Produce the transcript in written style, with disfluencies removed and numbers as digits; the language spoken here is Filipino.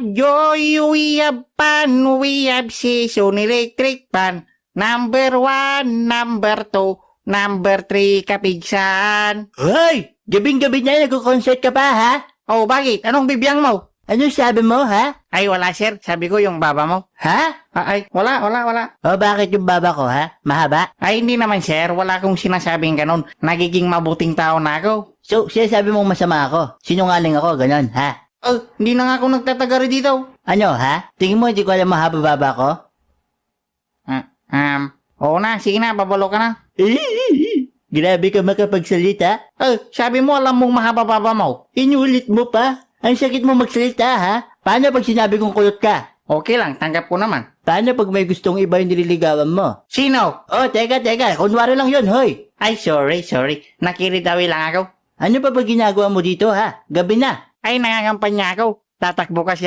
have joy, we have fun, we have season electric fan. Number 1, number 2, number 3, kapigsan. Hoy! Gabing-gabi na nagko-concert ka pa, ha? Oh, bakit? Anong bibiyang mo? Ano sabi mo, ha? Ay, wala sir. Sabi ko yung baba mo. Ha? Ay, wala. O bakit yung baba ko, ha? Mahaba? Ay, hindi naman sir. Wala akong sinasabing ganon. Nagiging mabuting tao na ako. So, sinasabi mong masama ako. Sinungaling ako, ganon, ha? Oh, hindi na nga ako nagtatagari dito. Ano, ha? Tingin mo hindi ko alam mahaba baba ko? Oo na. Sige na, babalo ka na. Grabe ka makapagsalita. Sabi mo alam mong mahaba baba mo. Inulit mo pa. Ang sakit mo magsalita, ha? Paano pag sinabi kong kulot ka? Okay lang, tanggap ko naman. Paano pag may gustong iba yung nililigawan mo? Sino? Oh, teka. Kunwari lang yun, hoy. Ay, sorry. Nakiridawi lang ako. Ano pa ba ginagawa mo dito, ha? Gabi na. Ay, nangangampanya ako. Tatakbo kasi